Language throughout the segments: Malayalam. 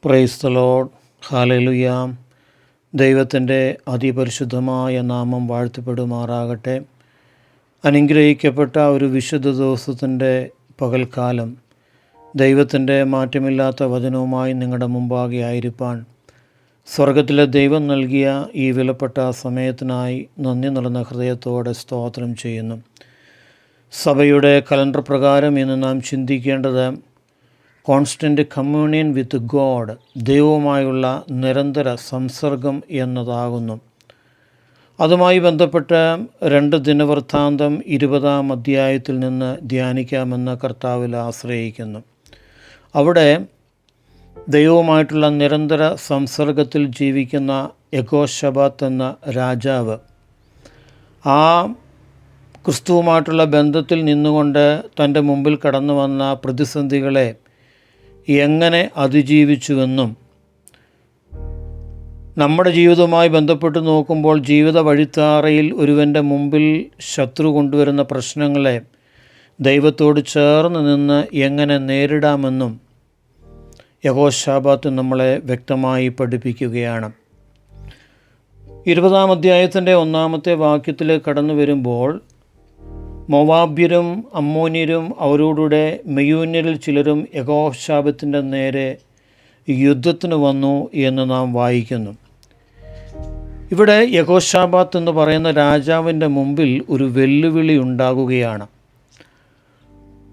Price the Lord. ഹല്ലേലൂയ. ദൈവത്തിൻ്റെ അതിപരിശുദ്ധമായ നാമം വാഴ്ത്തപ്പെടുമാറാകട്ടെ. അനുഗ്രഹിക്കപ്പെട്ട ഒരു വിശുദ്ധ ദിവസത്തിൻ്റെ പകൽക്കാലം ദൈവത്തിൻ്റെ മാറ്റമില്ലാത്ത വചനവുമായി നിങ്ങളുടെ മുമ്പാകെ ആയിരിക്കാൻ സ്വർഗത്തിലെ ദൈവം നൽകിയ ഈ വിലപ്പെട്ട സമയത്തിനായി നന്ദി നിറഞ്ഞ ഹൃദയത്തോടെ സ്തോത്രം ചെയ്യുന്നു. സഭയുടെ കലണ്ടർ പ്രകാരം ഇന്ന് നാം ചിന്തിക്കേണ്ടത് കോൺസ്റ്റൻ്റ് കമ്മ്യൂണിയൻ വിത്ത് ഗോഡ്, ദൈവവുമായുള്ള നിരന്തര സംസർഗം എന്നതാകുന്നു. അതുമായി ബന്ധപ്പെട്ട് 2 ദിനവൃത്താന്തം 20-ാം അധ്യായത്തിൽ നിന്ന് ധ്യാനിക്കാമെന്ന് കർത്താവിൽ ആശ്രയിക്കുന്നു. അവിടെ ദൈവവുമായിട്ടുള്ള നിരന്തര സംസർഗത്തിൽ ജീവിക്കുന്ന യഹോശബാത്ത് എന്ന രാജാവ് ആ ക്രിസ്തുവുമായിട്ടുള്ള ബന്ധത്തിൽ നിന്നുകൊണ്ട് തൻ്റെ മുമ്പിൽ കടന്നു വന്ന പ്രതിസന്ധികളെ എങ്ങനെ അതിജീവിച്ചുവെന്നും, നമ്മുടെ ജീവിതവുമായി ബന്ധപ്പെട്ട് നോക്കുമ്പോൾ ജീവിത വഴിത്താറയിൽ ഒരുവൻ്റെ മുമ്പിൽ ശത്രു കൊണ്ടുവരുന്ന പ്രശ്നങ്ങളെ ദൈവത്തോട് ചേർന്ന് നിന്ന് എങ്ങനെ നേരിടാമെന്നും യഹോശബാത്ത് നമ്മളെ വ്യക്തമായി പഠിപ്പിക്കുകയാണ്. 20-ാം അധ്യായത്തിൻ്റെ 1-ാമത്തെ വാക്യത്തിലേക്ക് കടന്നു വരുമ്പോൾ, മോവാബ്യരും അമ്മോന്യരും അവരോടുകൂടെ മെയൂന്യരിൽ ചിലരും യഹോശബാത്തിൻ്റെ നേരെ യുദ്ധത്തിന് വന്നു എന്ന് നാം വായിക്കുന്നു. ഇവിടെ യഹോശബാത്ത് എന്ന് പറയുന്ന രാജാവിൻ്റെ മുമ്പിൽ ഒരു വെല്ലുവിളി ഉണ്ടാകുകയാണ്.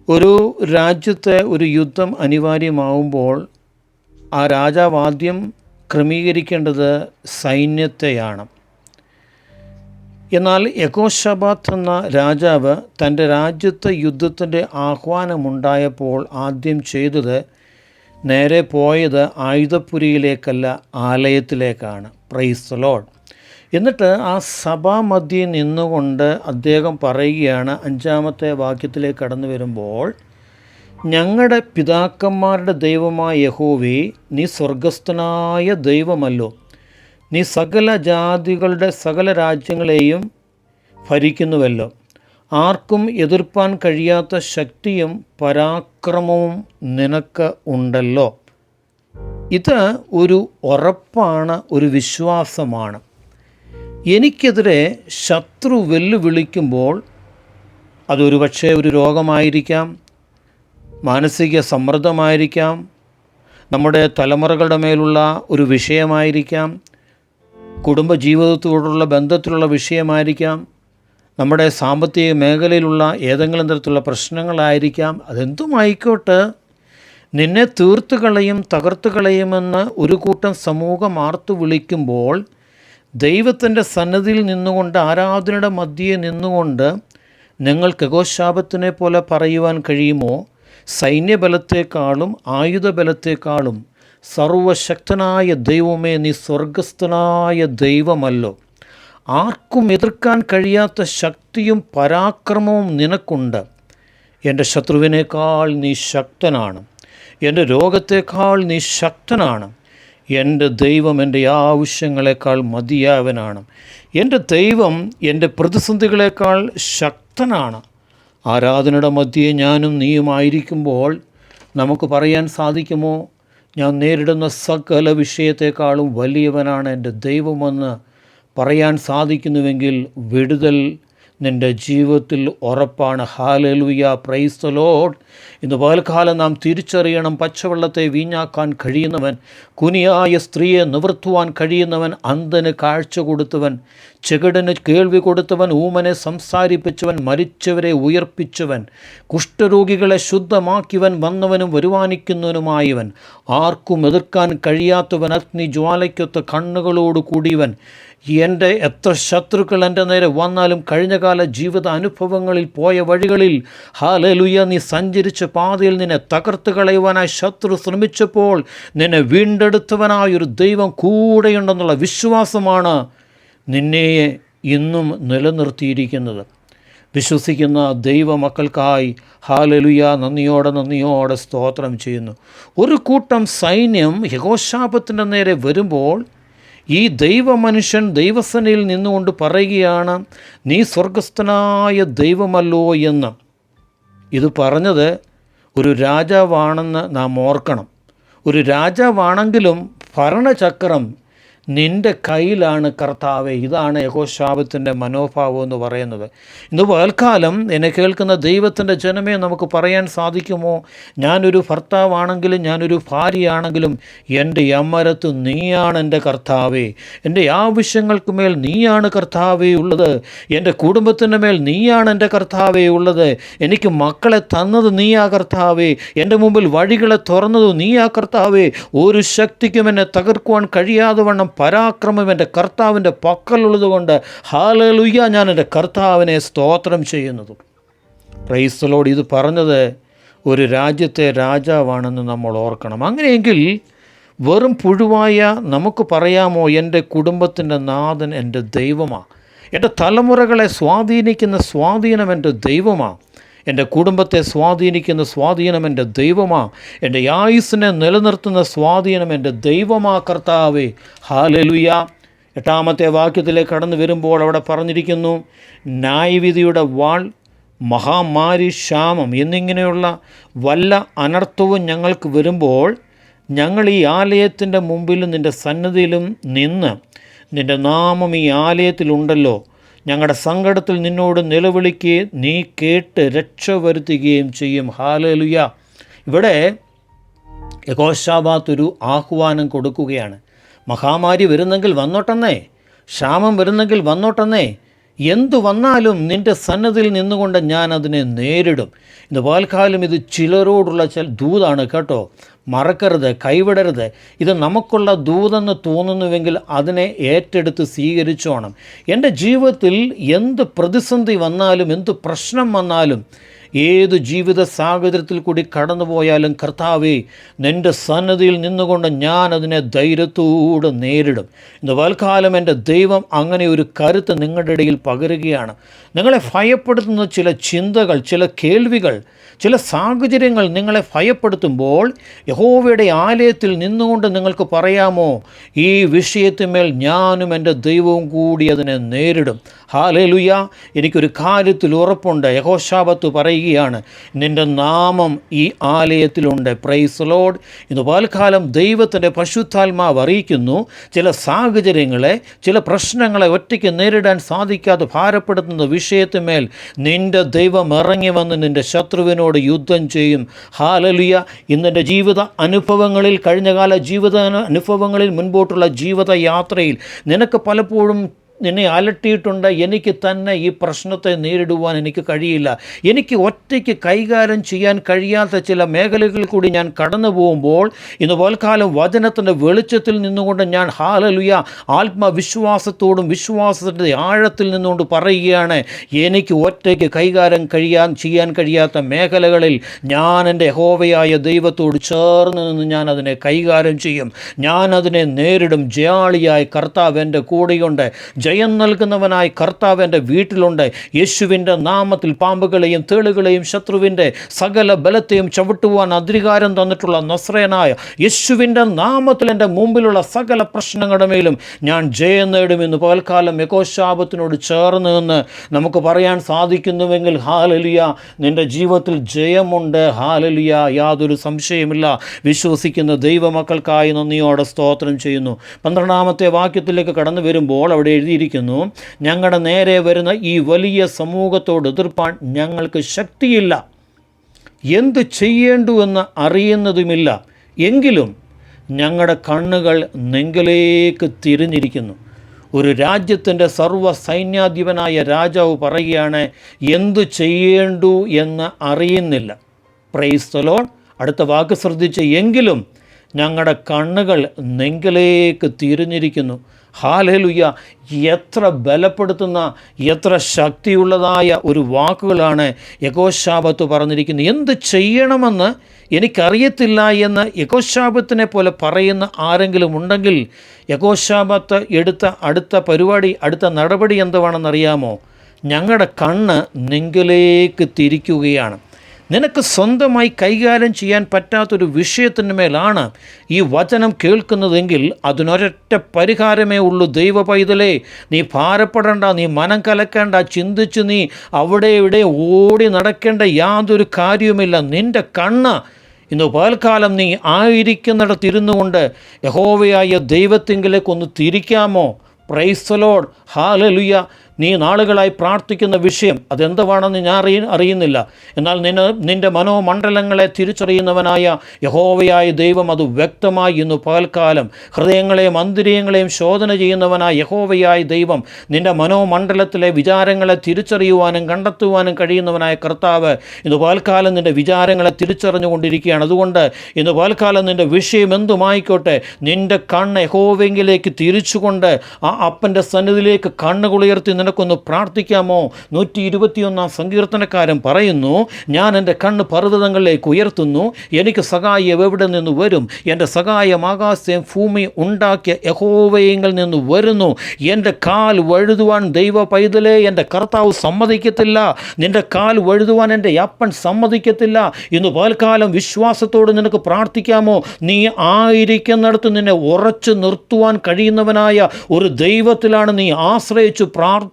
ഒരു രാജ്യത്തെ ഒരു യുദ്ധം അനിവാര്യമാവുമ്പോൾ ആ രാജാവ് ആദ്യം ക്രമീകരിക്കേണ്ടത് സൈന്യത്തെയാണ്. എന്നാൽ യഹോശബാത്ത് എന്ന രാജാവ് തൻ്റെ രാജ്യത്തെ യുദ്ധത്തിൻ്റെ ആഹ്വാനമുണ്ടായപ്പോൾ ആദ്യം ചെയ്തത് നേരെ പോയത് ആയുധപ്പുരയിലേക്കല്ല, ആലയത്തിലേക്കാണ്. Praise the Lord. എന്നിട്ട് ആ സഭാമധ്യേ നിന്നുകൊണ്ട് അദ്ദേഹം പറയുകയാണ്, 5-ാമത്തെ വാക്യത്തിലേക്ക് കടന്നു വരുമ്പോൾ, ഞങ്ങളുടെ പിതാക്കന്മാരുടെ ദൈവമായ യഹോവേ, നീ സ്വർഗസ്ഥനായ ദൈവമല്ലോ. നീ സകല ജാതികളുടെ സകല രാജ്യങ്ങളെയും ഭരിക്കുന്നുവല്ലോ. ആർക്കും എതിർപ്പാൻ കഴിയാത്ത ശക്തിയും പരാക്രമവും നിനക്ക് ഉണ്ടല്ലോ. ഇത് ഒരു ഉറപ്പാണ്, ഒരു വിശ്വാസമാണ്. എനിക്കെതിരെ ശത്രു വെല്ലുവിളിക്കുമ്പോൾ അതൊരു പക്ഷേ ഒരു രോഗമായിരിക്കാം, മാനസിക സമ്മർദ്ദമായിരിക്കാം, നമ്മുടെ തലമുറകളുടെ മേലുള്ള ഒരു വിഷയമായിരിക്കാം, കുടുംബജീവിതത്തോടുള്ള ബന്ധത്തിലുള്ള വിഷയമായിരിക്കാം, നമ്മുടെ സാമ്പത്തിക മേഖലയിലുള്ള ഏതെങ്കിലും തരത്തിലുള്ള പ്രശ്നങ്ങളായിരിക്കാം. അതെന്തുമായിക്കോട്ടെ, നിന്നെ തീർത്തു കളയും, തകർത്തു കളയുമെന്ന് ഒരു കൂട്ടം സമൂഹം ആർത്തു വിളിക്കുമ്പോൾ ദൈവത്തിൻ്റെ സന്നിധിയിൽ നിന്നുകൊണ്ട്, ആരാധനയുടെ മധ്യേ നിന്നുകൊണ്ട് നിങ്ങൾക്ക് യഹോശബാത്തിനെ പോലെ പറയുവാൻ കഴിയുമോ? സൈന്യബലത്തെക്കാളും ആയുധബലത്തെക്കാളും സർവശക്തനായ ദൈവമേ, നീ സ്വർഗസ്ഥനായ ദൈവമല്ലോ. ആർക്കും എതിർക്കാൻ കഴിയാത്ത ശക്തിയും പരാക്രമവും നിനക്കുണ്ട്. എൻ്റെ ശത്രുവിനേക്കാൾ നീ ശക്തനാണ്. എൻ്റെ രോഗത്തേക്കാൾ നീ ശക്തനാണ്. എൻ്റെ ദൈവം എൻ്റെ ആവശ്യങ്ങളെക്കാൾ മതിയായവനാണ്. എൻ്റെ ദൈവം എൻ്റെ പ്രതിസന്ധികളെക്കാൾ ശക്തനാണ്. ആരാധനയുടെ മധ്യേ ഞാനും നീയുമായിരിക്കുമ്പോൾ നമുക്ക് പറയാൻ സാധിക്കുമോ, ഞാൻ നേരിടുന്ന സകല വിഷയത്തെക്കാളും വലിയവനാണ് എൻ്റെ ദൈവമെന്ന് പറയാൻ സാധിക്കുന്നുവെങ്കിൽ വിടുതൽ നിൻ്റെ ജീവിതത്തിൽ ഉറപ്പാണ്. Hallelujah, price the Lord. ഇന്ന് പകൽക്കാലം നാം തിരിച്ചറിയണം, പച്ചവെള്ളത്തെ വീഞ്ഞാക്കാൻ കഴിയുന്നവൻ, കുനിയായ സ്ത്രീയെ നിവർത്തുവാൻ കഴിയുന്നവൻ, അന്ധന് കാഴ്ച കൊടുത്തവൻ, ചെകിടന് കേൾവി കൊടുത്തവൻ, ഊമനെ സംസാരിപ്പിച്ചവൻ, മരിച്ചവരെ ഉയർപ്പിച്ചവൻ, കുഷ്ഠരോഗികളെ ശുദ്ധമാക്കിയവൻ, വന്നവനും വരുവാനിക്കുന്നവനുമായവൻ, ആർക്കും എതിർക്കാൻ കഴിയാത്തവൻ, അഗ്നി ജ്വാലയ്ക്കൊത്ത കണ്ണുകളോട് കൂടിയവൻ, എൻ്റെ എത്ര ശത്രുക്കൾ എൻ്റെ നേരെ വന്നാലും കഴിഞ്ഞകാല ജീവിത അനുഭവങ്ങളിൽ പോയ വഴികളിൽ ഹല്ലേലൂയ നീ സഞ്ചരിച്ച പാതയിൽ നിന്നെ തകർത്ത് കളയുവാനായി ശത്രു ശ്രമിച്ചപ്പോൾ നിന്നെ വീണ്ടെടുത്തവനായൊരു ദൈവം കൂടെയുണ്ടെന്നുള്ള വിശ്വാസമാണ് നിന്നെ ഇന്നും നിലനിർത്തിയിരിക്കുന്നത്. വിശ്വസിക്കുന്ന ദൈവമക്കൾക്കായി ഹല്ലേലൂയ നന്ദിയോടെ സ്തോത്രം ചെയ്യുന്നു. ഒരു കൂട്ടം സൈന്യം യഹോശബാത്തിൻ്റെ നേരെ വരുമ്പോൾ ഈ ദൈവമനുഷ്യൻ ദൈവസേനയിൽ നിന്നുകൊണ്ട് പറയുകയാണ്, നീ സ്വർഗസ്ഥനായ ദൈവമല്ലോ എന്ന്. ഇത് പറഞ്ഞത് ഒരു രാജാവാണെന്ന് നാം ഓർക്കണം. ഒരു രാജാവാണെങ്കിലും ഭരണചക്രം നിൻ്റെ കയ്യിലാണ് കർത്താവേ. ഇതാണ് യഹോശാപത്തിൻ്റെ മനോഭാവം എന്ന് പറയുന്നത്. ഇന്ന് പകൽക്കാലം എന്നെ കേൾക്കുന്ന ദൈവത്തിൻ്റെ ജനമേ, നമുക്ക് പറയാൻ സാധിക്കുമോ, ഞാനൊരു ഭർത്താവാണെങ്കിലും ഞാനൊരു ഭാര്യയാണെങ്കിലും എൻ്റെ അമരത്ത് നീയാണ് എൻ്റെ കർത്താവേ. എൻ്റെ ആവശ്യങ്ങൾക്ക് മേൽ നീയാണ് കർത്താവേ ഉള്ളത്. എൻ്റെ കുടുംബത്തിൻ്റെ മേൽ നീയാണ് എൻ്റെ കർത്താവേ ഉള്ളത്. എനിക്ക് മക്കളെ തന്നത് നീയാ കർത്താവേ. എൻ്റെ മുമ്പിൽ വഴികളെ തുറന്നത് നീയാ കർത്താവേ. ഒരു ശക്തിക്കും എന്നെ തകർക്കുവാൻ കഴിയാതെ വണ്ണം പരാക്രമം എൻ്റെ കർത്താവിൻ്റെ പക്കലുള്ളത് കൊണ്ട് ഹല്ലേലൂയ, ഞാൻ എൻ്റെ കർത്താവിനെ സ്തോത്രം ചെയ്യുന്നതും. Price the Lord. ഇത് പറഞ്ഞത് ഒരു രാജ്യത്തെ രാജാവാണെന്ന് നമ്മൾ ഓർക്കണം. അങ്ങനെയെങ്കിൽ വെറും പുഴുവായ നമുക്ക് പറയാമോ, എൻ്റെ കുടുംബത്തിൻ്റെ നാഥൻ എൻ്റെ ദൈവമാണ്, എൻ്റെ തലമുറകളെ സ്വാധീനിക്കുന്ന സ്വാധീനം എൻ്റെ ദൈവമാണ്, എൻ്റെ കുടുംബത്തെ സ്വാധീനിക്കുന്ന സ്വാധീനം എൻ്റെ ദൈവമാ, എൻ്റെ ആയുസ്സിനെ നിലനിർത്തുന്ന സ്വാധീനം എൻ്റെ ദൈവമാ കർത്താവേ. ഹല്ലേലൂയ. 8-ാമത്തെ വാക്യത്തിലേക്ക് കടന്നു വരുമ്പോൾ അവിടെ പറഞ്ഞിരിക്കുന്നു, ന്യായവിധിയുടെ വാൾ, മഹാമാരി, ക്ഷാമം എന്നിങ്ങനെയുള്ള വല്ല അനർത്ഥവും ഞങ്ങൾക്ക് വരുമ്പോൾ ഞങ്ങൾ ഈ ആലയത്തിൻ്റെ മുമ്പിലും നിൻ്റെ സന്നിധിയിലും നിന്ന് നിൻ്റെ നാമം ഈ ആലയത്തിലുണ്ടല്ലോ, ഞങ്ങളുടെ സങ്കടത്തിൽ നിന്നോട് നിലവിളിക്കുകയും നീ കേട്ട് രക്ഷ വരുത്തുകയും ചെയ്യും. ഹല്ലേലൂയ. ഇവിടെ യഹോശാഫാത്ത് ഒരു ആഹ്വാനം കൊടുക്കുകയാണ്. മഹാമാരി വരുന്നെങ്കിൽ വന്നോട്ടെന്നേ, ക്ഷാമം വരുന്നെങ്കിൽ വന്നോട്ടെന്നേ, എന്തു വന്നാലും നിൻ്റെ സന്നദ്ധിയിൽ നിന്നുകൊണ്ട് ഞാൻ അതിനെ നേരിടും. ഇന്ന് പകൽക്കാലം ഇത് ചിലരോടുള്ള ദൂതാണ് കേട്ടോ. മറക്കരുത്, കൈവിടരുത്. ഇത് നമുക്കുള്ള ദൂതെന്ന് തോന്നുന്നുവെങ്കിൽ അതിനെ ഏറ്റെടുത്ത് സ്വീകരിച്ചോണം. എൻ്റെ ജീവിതത്തിൽ എന്ത് പ്രതിസന്ധി വന്നാലും, എന്ത് പ്രശ്നം വന്നാലും, ഏത് ജീവിത സാഹചര്യത്തിൽ കൂടി കടന്നുപോയാലും കർത്താവേ, നിൻ്റെ സന്നിധിയിൽ നിന്നുകൊണ്ട് ഞാൻ അതിനെ ധൈര്യത്തോടെ നേരിടും. ഇന്ന് പകൽക്കാലം എൻ്റെ ദൈവം അങ്ങനെ ഒരു കരുത്ത് നിങ്ങളുടെ ഇടയിൽ പകരുകയാണ്. നിങ്ങളെ ഭയപ്പെടുത്തുന്ന ചില ചിന്തകൾ, ചില കേൾവികൾ, ചില സാഹചര്യങ്ങൾ നിങ്ങളെ ഭയപ്പെടുത്തുമ്പോൾ യഹോവയുടെ ആലയത്തിൽ നിന്നുകൊണ്ട് നിങ്ങൾക്ക് പറയാമോ, ഈ വിഷയത്തിന്മേൽ ഞാനും എൻ്റെ ദൈവവും കൂടി അതിനെ നേരിടും. ഹല്ലേലൂയ. എനിക്കൊരു കാര്യത്തിൽ ഉറപ്പുണ്ട്. യഹോശാഫാത്ത് പറയുകയാണ്, നിൻ്റെ നാമം ഈ ആലയത്തിലുണ്ട്. Price the Lord. ഇന്ന് പകൽക്കാലം ദൈവത്തിൻ്റെ പരിശുദ്ധാത്മാവ് അറിയിക്കുന്നു, ചില സാഹചര്യങ്ങളെ, ചില പ്രശ്നങ്ങളെ ഒറ്റയ്ക്ക് നേരിടാൻ സാധിക്കാതെ ഭാരപ്പെടുത്തുന്ന വിഷയത്തിന്മേൽ നിൻ്റെ ദൈവം ഇറങ്ങി വന്ന് നിൻ്റെ ശത്രുവിനോട് യുദ്ധം ചെയ്യും. ഹല്ലേലൂയ. ഇന്നെൻ്റെ ജീവിത അനുഭവങ്ങളിൽ, കഴിഞ്ഞകാല ജീവിത അനുഭവങ്ങളിൽ, മുൻപോട്ടുള്ള ജീവിത യാത്രയിൽ നിനക്ക് പലപ്പോഴും നിന്നെ അലട്ടിയിട്ടുണ്ട്. എനിക്ക് തന്നെ ഈ പ്രശ്നത്തെ നേരിടുവാൻ എനിക്ക് കഴിയില്ല, എനിക്ക് ഒറ്റയ്ക്ക് കൈകാര്യം ചെയ്യാൻ കഴിയാത്ത ചില മേഖലകളിൽ കൂടി ഞാൻ കടന്നു പോകുമ്പോൾ ഇന്ന് പൽക്കാലം വചനത്തിൻ്റെ വെളിച്ചത്തിൽ നിന്നുകൊണ്ട് ഞാൻ ഹല്ലേലൂയ ആത്മവിശ്വാസത്തോടും വിശ്വാസത്തിൻ്റെ ആഴത്തിൽ നിന്നുകൊണ്ട് പറയുകയാണ്, എനിക്ക് ഒറ്റയ്ക്ക് കൈകാര്യം ചെയ്യാൻ കഴിയാത്ത മേഖലകളിൽ ഞാൻ എൻ്റെ യഹോവയായ ദൈവത്തോട് ചേർന്ന് നിന്ന് ഞാൻ അതിനെ കൈകാര്യം ചെയ്യും, ഞാൻ അതിനെ നേരിടും. ജയാളിയായ കർത്താവ് എൻ്റെ കൂടെയുണ്ട്, ജയം നൽകുന്നവനായി കർത്താവ് എൻ്റെ വീട്ടിലുണ്ട്. യേശുവിൻ്റെ നാമത്തിൽ പാമ്പുകളെയും തേളുകളെയും ശത്രുവിൻ്റെ സകല ബലത്തെയും ചവിട്ടുവാൻ അധികാരം തന്നിട്ടുള്ള നസ്രയനായ യേശുവിൻ്റെ നാമത്തിൽ എൻ്റെ മുമ്പിലുള്ള സകല പ്രശ്നങ്ങളുടെ മേലും ഞാൻ ജയം നേടുമെന്ന് പകൽക്കാലം യഹോശാഫാത്തിനോട് ചേർന്ന് നിന്ന് നമുക്ക് പറയാൻ സാധിക്കുന്നുവെങ്കിൽ ഹല്ലേലൂയ, നിൻ്റെ ജീവിതത്തിൽ ജയമുണ്ട്. ഹല്ലേലൂയ, യാതൊരു സംശയമില്ല. വിശ്വസിക്കുന്ന ദൈവമക്കൾക്കായി നന്ദിയോടെ സ്തോത്രം ചെയ്യുന്നു. 12-ാമത്തെ വാക്യത്തിലേക്ക് കടന്നു വരുമ്പോൾ അവിടെ എഴുതിയിരിക്കുന്നു, ഞങ്ങളുടെ നേരെ വരുന്ന ഈ വലിയ സമൂഹത്തോട് എതിർപ്പാൻ ഞങ്ങൾക്ക് ശക്തിയില്ല, എന്ത് ചെയ്യേണ്ടുവെന്ന് അറിയുന്നതുമില്ല, എങ്കിലും ഞങ്ങളുടെ കണ്ണുകൾ നെങ്കിലേക്ക് തിരിഞ്ഞിരിക്കുന്നു. ഒരു രാജ്യത്തിൻ്റെ സർവ്വ സൈന്യാധിപനായ രാജാവ് പറയുകയാണ്, എന്തു ചെയ്യേണ്ടു എന്ന് അറിയുന്നില്ല. Price the Lord. അടുത്ത വാക്ക് ശ്രദ്ധിച്ച്, എങ്കിലും ഞങ്ങളുടെ കണ്ണുകൾ നെങ്കിലേക്ക് തിരിഞ്ഞിരിക്കുന്നു. ഹല്ലേലൂയ. എത്ര ബലപ്പെടുത്തുന്ന, എത്ര ശക്തിയുള്ളതായ ഒരു വാക്കുകളാണ് യഹോശാഫാത്ത് പറഞ്ഞിരിക്കുന്നത്. എന്ത് ചെയ്യണമെന്ന് എനിക്കറിയത്തില്ല എന്ന് യഹോശാഫാത്തിനെ പോലെ പറയുന്ന ആരെങ്കിലും ഉണ്ടെങ്കിൽ യഹോശാഫാത്ത് എടുത്ത അടുത്ത നടപടി എന്തുവാണെന്നറിയാമോ? ഞങ്ങളുടെ കണ്ണ് നെങ്കിലേക്ക് തിരിക്കുകയാണ്. നിനക്ക് സ്വന്തമായി കൈകാര്യം ചെയ്യാൻ പറ്റാത്തൊരു വിഷയത്തിന് മേലാണ് ഈ വചനം കേൾക്കുന്നതെങ്കിൽ അതിനൊരൊറ്റ പരിഹാരമേ ഉള്ളൂ. ദൈവ പൈതലേ, നീ ഭാരപ്പെടേണ്ട, നീ മനം കലക്കേണ്ട, ചിന്തിച്ച് നീ അവിടെ ഇവിടെ ഓടി നടക്കേണ്ട യാതൊരു കാര്യവുമില്ല. നിൻ്റെ കണ്ണ് ഇന്ന് പകൽക്കാലം നീ ആയിരിക്കുന്നിടത്തിരുന്നു കൊണ്ട് യഹോവയായ ദൈവത്തിങ്കിലേക്കൊന്ന് തിരിക്കാമോ? Praise the Lord, hallelujah. നീ നാളുകളായി പ്രാർത്ഥിക്കുന്ന വിഷയം അതെന്തുവാണെന്ന് ഞാൻ അറിയുന്നില്ല. എന്നാൽ നിൻ്റെ മനോമണ്ഡലങ്ങളെ തിരിച്ചറിയുന്നവനായ യഹോവയായ ദൈവം അത് വ്യക്തമായി ഇന്ന് പകൽക്കാലം ഹൃദയങ്ങളെയും അന്തരീയങ്ങളെയും ശോധന ചെയ്യുന്നവനായ യഹോവയായ ദൈവം നിൻ്റെ മനോമണ്ഡലത്തിലെ വിചാരങ്ങളെ തിരിച്ചറിയുവാനും കണ്ടെത്തുവാനും കഴിയുന്നവനായ കർത്താവ് ഇന്ന് പകൽക്കാലം നിൻ്റെ വിചാരങ്ങളെ തിരിച്ചറിഞ്ഞുകൊണ്ടിരിക്കുകയാണ്. അതുകൊണ്ട് ഇന്ന് പകൽക്കാലം നിൻ്റെ വിഷയം എന്തുമായിക്കോട്ടെ, നിൻ്റെ കണ്ണ് യഹോവയെങ്കിലേക്ക് തിരിച്ചുകൊണ്ട് ആ അപ്പൻ്റെ സന്നിധിയിലേക്ക് കണ്ണുകളുയർത്തി നിനക്കൊന്ന് പ്രാർത്ഥിക്കാമോ? 121 സങ്കീർത്തനക്കാരൻ പറയുന്നു, ഞാൻ എൻ്റെ കണ്ണ് പർവ്വതങ്ങളിലേക്ക് ഉയർത്തുന്നു, എനിക്ക് സഹായം എവിടെ നിന്ന് വരും? എൻ്റെ സഹായം ആകാശത്തെയും ഭൂമി ഉണ്ടാക്കിയ യഹോവയെങ്കിൽ നിന്ന് വരുന്നു. എൻ്റെ കാൽ വഴുതുവാൻ ദൈവ പൈതലേ എൻ്റെ കർത്താവ് സമ്മതിക്കത്തില്ല. നിൻ്റെ കാൽ വഴുതുവാൻ എൻ്റെ അപ്പൻ സമ്മതിക്കത്തില്ല. ഇന്ന് പകൽക്കാലം വിശ്വാസത്തോട് നിനക്ക് പ്രാർത്ഥിക്കാമോ? നീ ആയിരിക്കുന്നിടത്ത് നിന്നെ ഉറച്ചു നിർത്തുവാൻ കഴിയുന്നവനായ ഒരു ദൈവത്തിലാണ് നീ ആശ്രയിച്ചു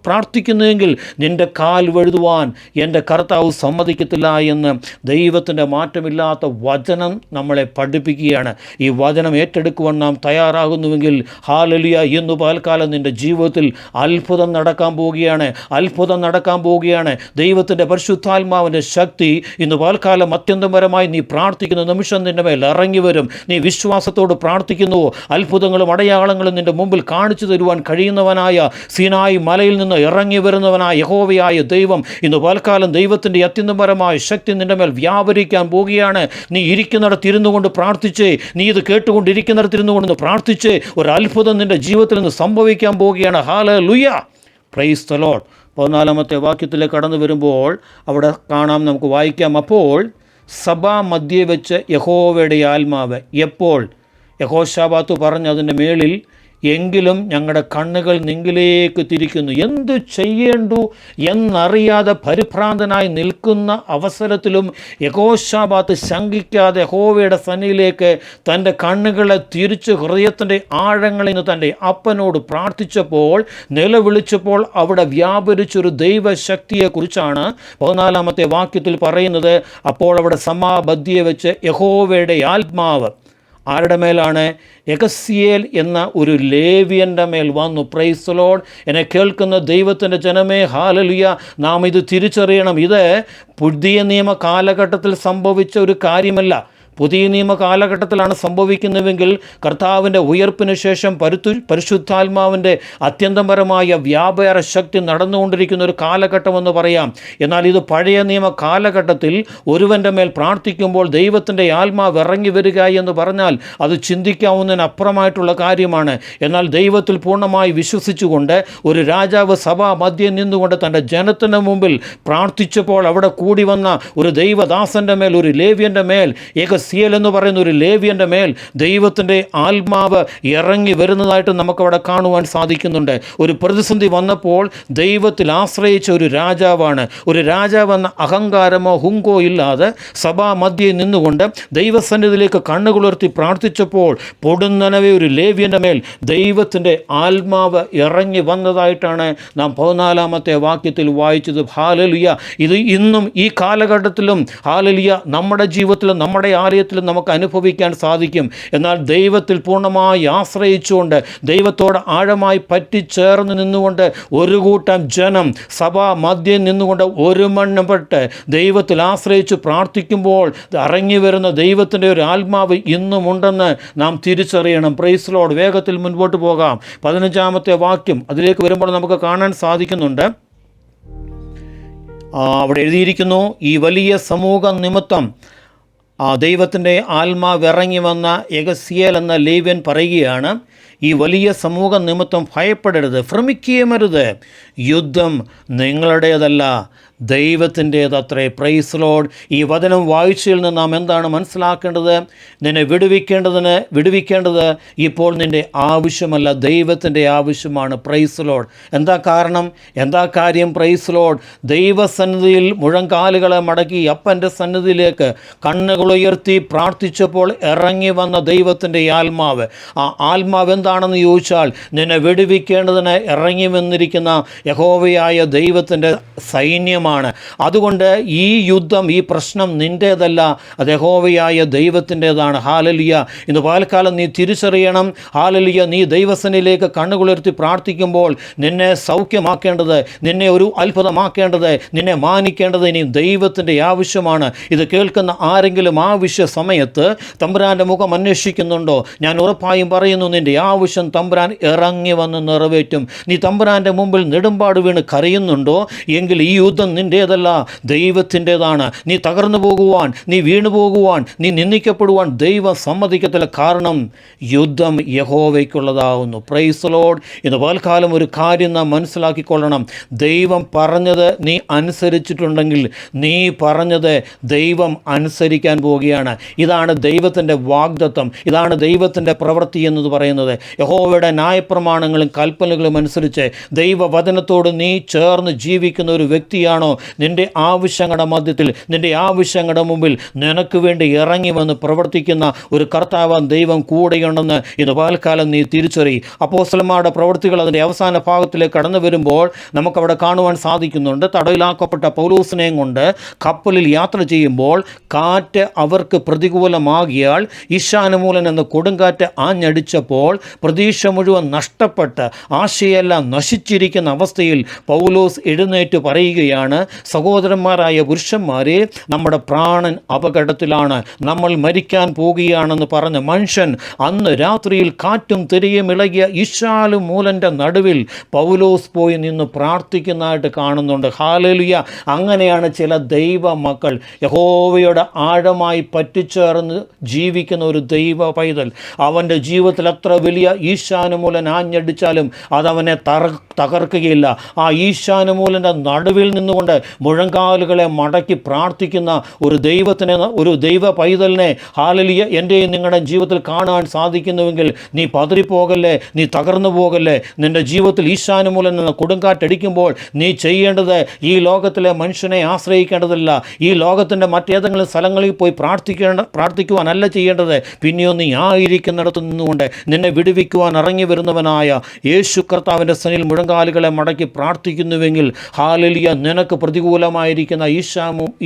പ്രാർത്ഥിക്കുന്നുവെങ്കിൽ നിൻ്റെ കാൽ വഴുതുവാൻ എൻ്റെ കർത്താവ് സമ്മതിക്കത്തില്ല എന്ന് ദൈവത്തിൻ്റെ മാറ്റമില്ലാത്ത വചനം നമ്മളെ പഠിപ്പിക്കുകയാണ്. ഈ വചനം ഏറ്റെടുക്കുവാൻ നാം തയ്യാറാകുന്നുവെങ്കിൽ ഹല്ലേലൂയ, ഇന്ന് പകൽക്കാലം നിൻ്റെ ജീവിതത്തിൽ അത്ഭുതം നടക്കാൻ പോവുകയാണ്. അത്ഭുതം നടക്കാൻ പോവുകയാണ്. ദൈവത്തിൻ്റെ പരിശുദ്ധാത്മാവിൻ്റെ ശക്തി ഇന്ന് പകൽക്കാലം അത്യന്തപരമായി നീ പ്രാർത്ഥിക്കുന്ന നിമിഷം നിൻ്റെ മേൽ ഇറങ്ങി വരും. നീ വിശ്വാസത്തോട് പ്രാർത്ഥിക്കുന്നുവോ? അത്ഭുതങ്ങളും അടയാളങ്ങളും നിൻ്റെ മുമ്പിൽ കാണിച്ചു തരുവാൻ കഴിയുന്നവനായ സീനായി മലയിൽ നിന്ന് ഇറങ്ങി വരുന്നവനായ യഹോവയായ ദൈവം ഇന്ന് പകൽക്കാലം ദൈവത്തിൻ്റെ അത്യന്തപരമായ ശക്തി നിൻ്റെ മേൽ വ്യാപരിക്കാൻ പോവുകയാണ്. നീ ഇരിക്കുന്നിടത്തിരുന്നു കൊണ്ട് പ്രാർത്ഥിച്ചേ, നീ ഇത് കേട്ടുകൊണ്ടിരിക്കുന്നിടത്തിരുന്നു കൊണ്ട് പ്രാർത്ഥിച്ചേ, ഒരു അത്ഭുതം നിൻ്റെ ജീവിതത്തിൽ നിന്ന് സംഭവിക്കാൻ പോവുകയാണ്. Hallelujah, price the Lord. 14 വാക്യത്തിലേക്ക് കടന്നു വരുമ്പോൾ അവിടെ കാണാം, നമുക്ക് വായിക്കാം. അപ്പോൾ സഭാ മധ്യേ വെച്ച് യഹോവയുടെ ആത്മാവ് എപ്പോൾ യഹോശാഫാത്ത് പറഞ്ഞതിൻ്റെ മേളിൽ എങ്കിലും ഞങ്ങളുടെ കണ്ണുകൾ നിങ്കിലേക്ക് തിരിക്കുന്നു. എന്തു ചെയ്യേണ്ടു എന്നറിയാതെ പരിഭ്രാന്തനായി നിൽക്കുന്ന അവസരത്തിലും യഹോശാഫാത്ത് ശങ്കിക്കാതെ യഹോവയുടെ സന്നിധിയിലേക്ക് തൻ്റെ കണ്ണുകളെ തിരിച്ച് ഹൃദയത്തിൻ്റെ ആഴങ്ങളിൽ നിന്ന് തൻ്റെ അപ്പനോട് പ്രാർത്ഥിച്ചപ്പോൾ, നിലവിളിച്ചപ്പോൾ അവിടെ വ്യാപരിച്ചൊരു ദൈവശക്തിയെക്കുറിച്ചാണ് 14 വാക്യത്തിൽ പറയുന്നത്. അപ്പോൾ അവിടെ സമാബദ്ധിയെ വെച്ച് യഹോവയുടെ ആത്മാവ് ആരുടെ മേലാണ്? യഹസ്യേൽ എന്ന ഒരു ലേവ്യൻ്റെ മേൽ വന്നു. Price the Lord. എന്നെ കേൾക്കുന്ന ദൈവത്തിൻ്റെ ജനമേ, ഹല്ലേലൂയ, നാം ഇത് തിരിച്ചറിയണം. ഇത് പുതിയ നിയമ കാലഘട്ടത്തിൽ സംഭവിച്ച ഒരു കാര്യമല്ല. പുതിയ നിയമ കാലഘട്ടത്തിലാണ് സംഭവിക്കുന്നതെങ്കിൽ കർത്താവിൻ്റെ ഉയർപ്പിന് ശേഷം പരിശുദ്ധാത്മാവിൻ്റെ അത്യന്തപരമായ വ്യാപാര ശക്തി നടന്നുകൊണ്ടിരിക്കുന്ന ഒരു കാലഘട്ടമെന്ന് പറയാം. എന്നാൽ ഇത് പഴയ നിയമ കാലഘട്ടത്തിൽ ഒരുവൻ്റെ മേൽ പ്രാർത്ഥിക്കുമ്പോൾ ദൈവത്തിൻ്റെ ആത്മാവ് ഇറങ്ങി വരിക എന്ന് പറഞ്ഞാൽ അത് ചിന്തിക്കാവുന്നതിനപ്പുറമായിട്ടുള്ള കാര്യമാണ്. എന്നാൽ ദൈവത്തിൽ പൂർണ്ണമായി വിശ്വസിച്ചുകൊണ്ട് ഒരു രാജാവ് സഭാ മധ്യേ നിന്നുകൊണ്ട് തൻ്റെ ജനത്തിന് മുമ്പിൽ പ്രാർത്ഥിച്ചപ്പോൾ അവിടെ കൂടി വന്ന ഒരു ദൈവദാസൻ്റെ മേൽ, ഒരു ലേവ്യൻ്റെ മേൽ, യഹസ്യേൽ എന്ന് പറയുന്ന ഒരു ലേവ്യൻ്റെ മേൽ ദൈവത്തിൻ്റെ ആത്മാവ് ഇറങ്ങി വരുന്നതായിട്ട് നമുക്കവിടെ കാണുവാൻ സാധിക്കുന്നുണ്ട്. ഒരു പ്രതിസന്ധി വന്നപ്പോൾ ദൈവത്തിൽ ആശ്രയിച്ച ഒരു രാജാവാണ്. ഒരു രാജാവെന്ന അഹങ്കാരമോ ഹുങ്കോ ഇല്ലാതെ സഭാ മധ്യേ നിന്നുകൊണ്ട് ദൈവസന്നിധിയിലേക്ക് കണ്ണുകുളിർത്തി പ്രാർത്ഥിച്ചപ്പോൾ പൊടുന്നനവേ ഒരു ലേവ്യൻ്റെ മേൽ ദൈവത്തിൻ്റെ ആത്മാവ് ഇറങ്ങി വന്നതായിട്ടാണ് നാം 14 വാക്യത്തിൽ വായിച്ചത്. ഹല്ലേലൂയ. ഇത് ഇന്നും ഈ കാലഘട്ടത്തിലും ഹല്ലേലൂയ നമ്മുടെ ജീവിതത്തിലും നമ്മുടെ ആലയത്തിലും നമുക്ക് അനുഭവിക്കാൻ സാധിക്കും. എന്നാൽ ദൈവത്തിൽ പൂർണ്ണമായി ആശ്രയിച്ചുകൊണ്ട് ദൈവത്തോട് ആഴമായി പറ്റിച്ചേർന്ന് നിന്നുകൊണ്ട് ഒരു കൂട്ടം ജനം സഭാ മധ്യേ നിന്നുകൊണ്ട് ഒരു മണ്ണപ്പെട്ട് ദൈവത്തിൽ ആശ്രയിച്ച് പ്രാർത്ഥിക്കുമ്പോൾ ഇറങ്ങി വരുന്ന ദൈവത്തിൻ്റെ ഒരു ആത്മാവ് ഇന്നുമുണ്ടെന്ന് നാം തിരിച്ചറിയണം. Praise lord. വേഗത്തിൽ മുൻപോട്ട് പോകാം. 15 വാക്യം അതിലേക്ക് വരുമ്പോൾ നമുക്ക് കാണാൻ സാധിക്കുന്നുണ്ട്. അവിടെ എഴുതിയിരിക്കുന്നു, ഈ വലിയ സമൂഹം നിമിത്തം ദൈവത്തിൻ്റെ ആത്മാവ് ഇറങ്ങി വന്ന യഹസ്യേൽ എന്ന ലേവ്യൻ പറയുകയാണ്, ഈ വലിയ സമൂഹ നിമിത്തം ഭയപ്പെടരുത്, ഭ്രമിക്കുകയുമരുത്. യുദ്ധം നിങ്ങളുടേതല്ല, ദൈവത്തിൻ്റേതത്രേ. Praise Lord. ഈ വചനം വായിച്ചതിൽ നിന്ന് നാം എന്താണ് മനസ്സിലാക്കേണ്ടത്? നിന്നെ വിടുവിക്കേണ്ടത് ഇപ്പോൾ നിൻ്റെ ആവശ്യമല്ല, ദൈവത്തിൻ്റെ ആവശ്യമാണ്. Praise lord. എന്താ കാരണം? എന്താ കാര്യം? Praise lord. ദൈവസന്നിധിയിൽ മുഴങ്കാലുകളെ മടക്കി അപ്പൻ്റെ സന്നിധിയിലേക്ക് കണ്ണുകളുയർത്തി പ്രാർത്ഥിച്ചപ്പോൾ ഇറങ്ങി വന്ന ദൈവത്തിൻ്റെ ആത്മാവ്. ആ ആത്മാവ് എന്താണെന്ന് ചോദിച്ചാൽ നിന്നെ വിടുവിക്കേണ്ടതിന് ഇറങ്ങി വന്നിരിക്കുന്ന യഹോവയായ ദൈവത്തിൻ്റെ സൈന്യമാണ്. അതുകൊണ്ട് ഈ യുദ്ധം, ഈ പ്രശ്നം നിൻ്റേതല്ല, അത് യഹോവയായ ദൈവത്തിൻ്റേതാണ്. ഹാലലുയ. ഇന്ന് പകൽക്കാലം നീ തിരിച്ചറിയണം. ഹാലലുയ. നീ ദൈവസന്നിധിയിലേക്ക് കണ്ണുകുളിർത്തി പ്രാർത്ഥിക്കുമ്പോൾ നിന്നെ സൗഖ്യമാക്കേണ്ടത്, നിന്നെ ഒരു അത്ഭുതമാക്കേണ്ടത്, നിന്നെ മാനിക്കേണ്ടത് ഇനി ദൈവത്തിൻ്റെ ആവശ്യമാണ്. ഇത് കേൾക്കുന്ന ആരെങ്കിലും ആവശ്യ സമയത്ത് തമ്പുരാൻ്റെ മുഖം അന്വേഷിക്കുന്നുണ്ടോ? ഞാൻ ഉറപ്പായും പറയുന്നു, നിൻ്റെ ആവശ്യം തമ്പുരാൻ ഇറങ്ങി വന്ന് നിറവേറ്റും. നീ തമ്പുരാൻ്റെ മുമ്പിൽ നെടുമ്പാട് വീണ് കരയുന്നുണ്ടോ? എങ്കിൽ ഈ യുദ്ധം നിൻ്റേതല്ല, ദൈവത്തിൻ്റേതാണ്. നീ തകർന്നു പോകുവാൻ, നീ വീണു പോകുവാൻ, നീ നിന്ദിക്കപ്പെടുവാൻ ദൈവം സമ്മതിക്കത്തില്ല. കാരണം യുദ്ധം യഹോവയ്ക്കുള്ളതാവുന്നു. Praise Lord. ഇന്ന് പൽക്കാലം ഒരു കാര്യം നാം മനസ്സിലാക്കിക്കൊള്ളണം. ദൈവം പറഞ്ഞത് നീ അനുസരിച്ചിട്ടുണ്ടെങ്കിൽ നീ പറഞ്ഞത് ദൈവം അനുസരിക്കാൻ പോവുകയാണ്. ഇതാണ് ദൈവത്തിൻ്റെ വാഗ്ദത്തം, ഇതാണ് ദൈവത്തിൻ്റെ പ്രവൃത്തി എന്നത് പറയുന്നത്. യഹോവയുടെ ന്യായപ്രമാണങ്ങളും കൽപ്പനകളും അനുസരിച്ച് ദൈവവചനത്തോട് നീ ചേർന്ന് ജീവിക്കുന്ന ഒരു വ്യക്തിയാണോ? നിൻ്റെ ആവശ്യങ്ങളുടെ മധ്യത്തിൽ, നിൻ്റെ ആവശ്യങ്ങളുടെ മുമ്പിൽ നിനക്ക് വേണ്ടി ഇറങ്ങി വന്ന് പ്രവർത്തിക്കുന്ന ഒരു കർത്താവാൻ ദൈവം കൂടെയുണ്ടെന്ന് ഇന്ന് പകൽക്കാലം നീ തിരിച്ചറിയും. അപ്പോസ്തലന്മാരുടെ പ്രവൃത്തികൾ അതിൻ്റെ അവസാന ഭാഗത്തിലേക്ക് കടന്നു വരുമ്പോൾ നമുക്കവിടെ കാണുവാൻ സാധിക്കുന്നുണ്ട്. തടവിലാക്കപ്പെട്ട പൗലോസിനെയും കൊണ്ട് കപ്പലിൽ യാത്ര ചെയ്യുമ്പോൾ കാറ്റ് അവർക്ക് പ്രതികൂലമാകിയാൽ ഈശാനുമൂലൻ എന്ന കൊടുങ്കാറ്റ് ആഞ്ഞടിച്ചപ്പോൾ പ്രതീക്ഷ മുഴുവൻ നഷ്ടപ്പെട്ട് ആശയെല്ലാം നശിച്ചിരിക്കുന്ന അവസ്ഥയിൽ പൗലോസ് എഴുന്നേറ്റ് പറയുകയാണ്, സഹോദരന്മാരായ പുരുഷന്മാരെ, നമ്മുടെ പ്രാണൻ അപകടത്തിലാണ്, നമ്മൾ മരിക്കാൻ പോകുകയാണെന്ന് പറഞ്ഞ മനുഷ്യൻ അന്ന് രാത്രിയിൽ കാറ്റും തിരയും ഇളകിയ ഈശാനുമൂലൻ്റെ നടുവിൽ പൗലോസ് പോയി നിന്ന് പ്രാർത്ഥിക്കുന്നതായിട്ട് കാണുന്നുണ്ട്. ഹാലേലുയ. അങ്ങനെയാണ് ചില ദൈവ മക്കൾ, യഹോവയുടെ ആഴമായി പറ്റിച്ചേർന്ന് ജീവിക്കുന്ന ഒരു ദൈവ പൈതൽ. അവൻ്റെ ജീവിതത്തിൽ എത്ര വലിയ ഈശാനുമൂലൻ ആഞ്ഞടിച്ചാലും അതവനെ തകർക്കുകയില്ല. ആ ഈശാനുമൂലൻ്റെ നടുവിൽ നിന്നുകൊണ്ട് മുഴങ്കാലുകളെ മടക്കി പ്രാർത്ഥിക്കുന്ന ഒരു ദൈവത്തിനെ, ഒരു ദൈവ പൈതലിനെ ഹാലലിയ എൻ്റെയും നിങ്ങളുടെ ജീവിതത്തിൽ കാണാൻ സാധിക്കുന്നുവെങ്കിൽ നീ പതറിപ്പോകല്ലേ, നീ തകർന്നു പോകല്ലേ. നിൻ്റെ ജീവിതത്തിൽ ഈശാനുമൂലൻ എന്ന കൊടുങ്കാറ്റടിക്കുമ്പോൾ നീ ചെയ്യേണ്ടത് ഈ ലോകത്തിലെ മനുഷ്യനെ ആശ്രയിക്കേണ്ടതില്ല, ഈ ലോകത്തിൻ്റെ മറ്റേതെങ്കിലും സ്ഥലങ്ങളിൽ പോയി പ്രാർത്ഥിക്കുവാനല്ല ചെയ്യേണ്ടത്. പിന്നെയോ നീ ആയിരിക്കുന്നിടത്ത് നിന്നുകൊണ്ട് നിന്നെ വിടുവിക്കുവാൻ ഇറങ്ങി വരുന്നവനായ യേശു കർത്താവിൻ്റെ സന്നിധിയിൽ മുഴങ്കാലുകളെ മടക്കി പ്രാർത്ഥിക്കുന്നുവെങ്കിൽ ഹാലലിയ, നിനക്ക് പ്രതികൂലമായിരിക്കുന്ന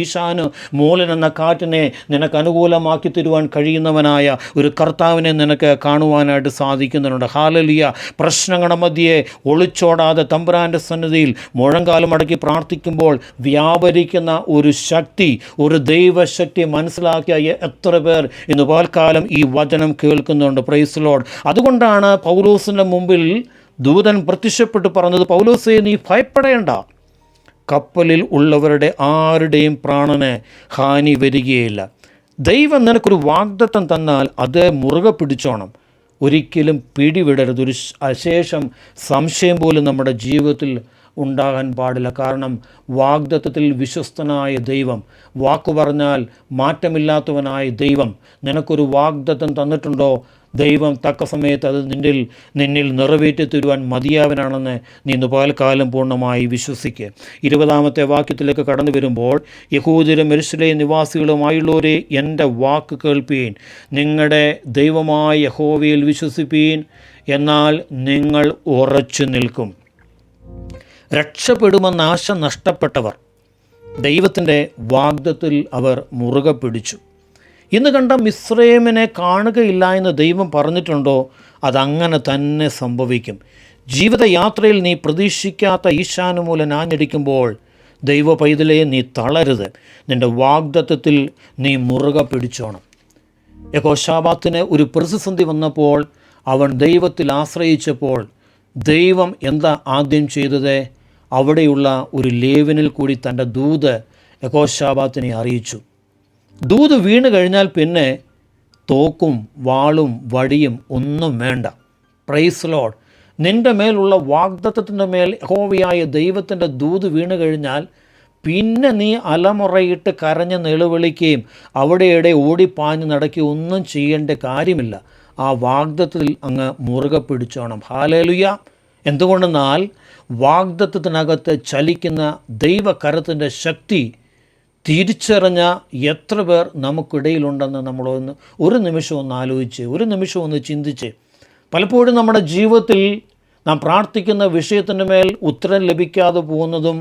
ഈശാനു മൂലൻ എന്ന കാറ്റിനെ നിനക്ക് അനുകൂലമാക്കി തരുവാൻ കഴിയുന്നവനായ ഒരു കർത്താവിനെ നിനക്ക് കാണുവാനായിട്ട് സാധിക്കുന്നുണ്ട്. ഹാലലിയ. പ്രശ്നങ്ങളുടെ മധ്യേ ഒളിച്ചോടാതെ തമ്പുരാൻ്റെ സന്നിധിയിൽ മുഴങ്കാലം മടക്കി പ്രാർത്ഥിക്കുമ്പോൾ വ്യാപരിക്കുന്ന ഒരു ശക്തി, ഒരു ദൈവശക്തി മനസ്സിലാക്കിയ എത്ര പേർ ഇന്ന് പകൽക്കാലം ഈ വചനം കേൾക്കുന്നുണ്ട്. Praise lord. അതുകൊണ്ടാണ് പൗലോസിൻ്റെ മുമ്പിൽ ദൂതൻ പ്രത്യക്ഷപ്പെട്ട് പറഞ്ഞത്, പൗലോസേ, നീ ഭയപ്പെടേണ്ട, കപ്പലിൽ ഉള്ളവരുടെ ആരുടെയും പ്രാണന് ഹാനി വരികയില്ല. ദൈവം നിനക്കൊരു വാഗ്ദത്തം തന്നാൽ അത് മുറുകെ പിടിച്ചോണം, ഒരിക്കലും പിടിവിടരുത്. ഒരു അശേഷം സംശയം പോലും നമ്മുടെ ജീവിതത്തിൽ ഉണ്ടാകാൻ പാടില്ല. കാരണം വാഗ്ദത്തത്തിൽ വിശ്വസ്തനായ ദൈവം, വാക്കു പറഞ്ഞാൽ മാറ്റമില്ലാത്തവനായ ദൈവം നിനക്കൊരു വാഗ്ദത്തം തന്നിട്ടുണ്ടോ? ദൈവം തക്ക സമയത്ത് അത് നിന്നിൽ നിറവേറ്റി തരുവാൻ മതിയാവനാണെന്ന് നീ ഇന്ന് പകൽക്കാലം പൂർണ്ണമായി വിശ്വസിക്കുക. 20-ാമത്തെ വാക്യത്തിലേക്ക് കടന്നു വരുമ്പോൾ, യഹൂദരും യെരൂശലേം നിവാസികളുമായുള്ളവരെ, എൻ്റെ വാക്ക് കേൾപ്പീൻ, നിങ്ങളുടെ ദൈവമായ യഹോവയിൽ വിശ്വസിപ്പീൻ, എന്നാൽ നിങ്ങൾ ഉറച്ചു നിൽക്കും. രക്ഷപ്പെടുമെന്ന ആശ നഷ്ടപ്പെട്ടവർ ദൈവത്തിൻ്റെ വാഗ്ദത്തിൽ അവർ മുറുകെ പിടിച്ചു. ഇന്ന് കണ്ട മിസ്രൈമിനെ കാണുകയില്ല എന്ന് ദൈവം പറഞ്ഞിട്ടുണ്ടോ? അതങ്ങനെ തന്നെ സംഭവിക്കും. ജീവിതയാത്രയിൽ നീ പ്രതീക്ഷിക്കാത്ത ഈശാനുമൂലൻ ആഞ്ഞടിക്കുമ്പോൾ ദൈവ പൈതലേ, നീ തളരുത്. നിൻ്റെ വാഗ്ദത്തത്തിൽ നീ മുറുകെ പിടിച്ചോണം. യെഹോശാഫാത്തിന് ഒരു പ്രതിസന്ധി വന്നപ്പോൾ അവൻ ദൈവത്തിൽ ആശ്രയിച്ചപ്പോൾ ദൈവം എന്താ ആദ്യം ചെയ്തത്? അവിടെയുള്ള ഒരു ലേവ്യനിൽ കൂടി തൻ്റെ ദൂത് യെഹോശാഫാത്തിനെ അറിയിച്ചു. ദൂത് വീണ് കഴിഞ്ഞാൽ പിന്നെ തോക്കും വാളും വടിയും ഒന്നും വേണ്ട. Praise lord. നിൻ്റെ മേലുള്ള വാഗ്ദത്തത്തിൻ്റെ മേൽ യഹോവയായ ദൈവത്തിൻ്റെ ദൂത് വീണ് കഴിഞ്ഞാൽ പിന്നെ നീ അലമുറയിട്ട് കരഞ്ഞ് നിലവിളിക്കുകയും അവിടെയുടെ ഓടിപ്പാഞ്ഞ് നടക്കുകയും ഒന്നും ചെയ്യേണ്ട കാര്യമില്ല. ആ വാഗ്ദത്തത്തിൽ അങ്ങ് മുറുകെ പിടിച്ചോണം. ഹാലേലുയ. എന്തുകൊണ്ടെന്നാൽ വാഗ്ദത്തത്തിനകത്ത് ചലിക്കുന്ന ദൈവകരത്തിൻ്റെ ശക്തി തിരിച്ചറിഞ്ഞ എത്ര പേർ നമുക്കിടയിലുണ്ടെന്ന് നമ്മളൊന്ന് ഒരു നിമിഷം ഒന്ന് ആലോചിച്ച്, ഒരു നിമിഷം ഒന്ന് ചിന്തിച്ച്. പലപ്പോഴും നമ്മുടെ ജീവിതത്തിൽ നാം പ്രാർത്ഥിക്കുന്ന വിഷയത്തിൻ്റെ മേൽ ഉത്തരം ലഭിക്കാതെ പോകുന്നതും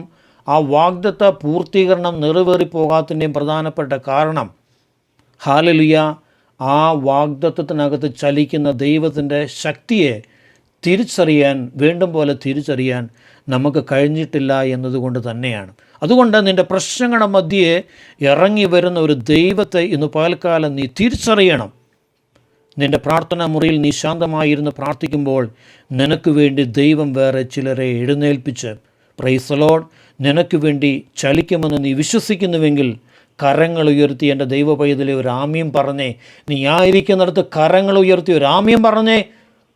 ആ വാഗ്ദത്ത പൂർത്തീകരണം നിറവേറിപ്പോകാത്തതിൻ്റെയും പ്രധാനപ്പെട്ട കാരണം ഹല്ലേലൂയ ആ വാഗ്ദത്തത്തിനകത്ത് ചലിക്കുന്ന ദൈവത്തിൻ്റെ ശക്തിയെ തിരിച്ചറിയാൻ വേണ്ടും പോലെ തിരിച്ചറിയാൻ നമുക്ക് കഴിഞ്ഞിട്ടില്ല എന്നതുകൊണ്ട് തന്നെയാണ്. അതുകൊണ്ട് നിൻ്റെ പ്രശ്നങ്ങളുടെ മധ്യേ ഇറങ്ങി വരുന്ന ഒരു ദൈവത്തെ ഇന്ന് പകൽക്കാലം നീ തിരിച്ചറിയണം. നിൻ്റെ പ്രാർത്ഥനാ മുറിയിൽ നീ ശാന്തമായിരുന്ന് പ്രാർത്ഥിക്കുമ്പോൾ നിനക്ക് വേണ്ടി ദൈവം വേറെ ചിലരെ എഴുന്നേൽപ്പിച്ച് പ്രൈസ് ദി ലോർഡ് നിനക്ക് വേണ്ടി ചലിക്കുമെന്ന് നീ വിശ്വസിക്കുന്നുവെങ്കിൽ കരങ്ങൾ ഉയർത്തി എൻ്റെ ദൈവ പൈതലെ ഒരു ആമീൻ പറഞ്ഞേ. നീ ആയിരിക്കുന്നിടത്ത് കരങ്ങൾ ഉയർത്തി ഒരു ആമീൻ പറഞ്ഞേ.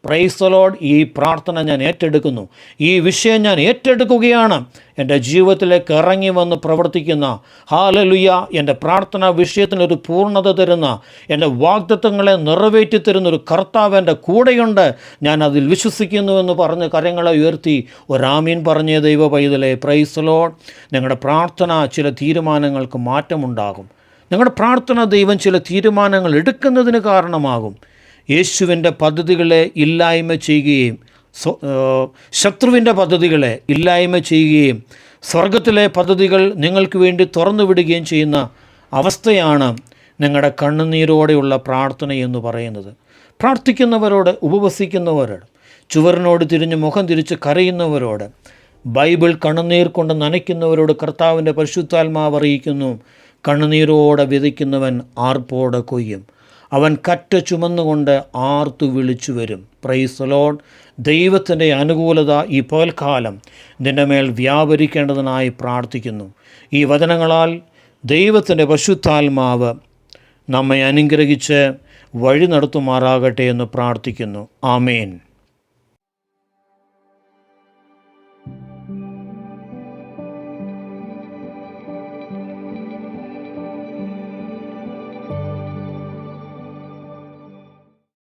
പ്രൈസ് ദി ലോർഡ്, ഈ പ്രാർത്ഥന ഞാൻ ഏറ്റെടുക്കുന്നു, ഈ വിഷയം ഞാൻ ഏറ്റെടുക്കുകയാണ്. എൻ്റെ ജീവിതത്തിലേക്ക് ഇറങ്ങി വന്ന് പ്രവർത്തിക്കുന്ന ഹല്ലേലൂയ എൻ്റെ പ്രാർത്ഥനാ വിഷയത്തിനൊരു പൂർണ്ണത തരുന്ന, എൻ്റെ വാഗ്ദത്തങ്ങളെ നിറവേറ്റി തരുന്നൊരു കർത്താവ് എൻ്റെ കൂടെയുണ്ട്, ഞാൻ അതിൽ വിശ്വസിക്കുന്നുവെന്ന് പറഞ്ഞ് കരങ്ങളെ ഉയർത്തി ഒരാമീൻ പറഞ്ഞ ദൈവ പൈതലെ. പ്രൈസ് ദി ലോർഡ്, നിങ്ങളുടെ പ്രാർത്ഥന ചില തീരുമാനങ്ങൾക്ക് മാറ്റമുണ്ടാകും. നിങ്ങളുടെ പ്രാർത്ഥന ദൈവം ചില തീരുമാനങ്ങൾ എടുക്കുന്നതിന് കാരണമാകും. യേശുവിൻ്റെ പദ്ധതികളെ ഇല്ലായ്മ ചെയ്യുകയും ശത്രുവിൻ്റെ പദ്ധതികളെ ഇല്ലായ്മ ചെയ്യുകയും സ്വർഗത്തിലെ പദ്ധതികൾ നിങ്ങൾക്ക് വേണ്ടി തുറന്നു വിടുകയും ചെയ്യുന്ന അവസ്ഥയാണ് നിങ്ങളുടെ കണ്ണുനീരോടെയുള്ള പ്രാർത്ഥന എന്ന് പറയുന്നത്. പ്രാർത്ഥിക്കുന്നവരോട്, ഉപവസിക്കുന്നവരോട്, ചുവരിനോട് തിരിഞ്ഞ് മുഖം തിരിച്ച് കരയുന്നവരോട്, ബൈബിൾ കണ്ണുനീർ കൊണ്ട് നനയ്ക്കുന്നവരോട് കർത്താവിൻ്റെ പരിശുദ്ധാത്മാവ് അറിയിക്കുന്നു, കണ്ണുനീരോടെ വിതയ്ക്കുന്നവൻ ആർപ്പോടെ കൊയ്യും, അവൻ കറ്റ ചുമന്നുകൊണ്ട് ആർത്തു വിളിച്ചു വരും. പ്രൈസ് ദി ലോർഡ്, ദൈവത്തിൻ്റെ അനുകൂലത ഈ പകൽക്കാലം നിൻ്റെ മേൽ വ്യാപരിക്കേണ്ടതിനായി പ്രാർത്ഥിക്കുന്നു. ഈ വചനങ്ങളാൽ ദൈവത്തിൻ്റെ പരിശുദ്ധാത്മാവ് നമ്മെ അനുഗ്രഹിച്ച് വഴി നടത്തുമാറാകട്ടെ എന്ന് പ്രാർത്ഥിക്കുന്നു. ആമേൻ.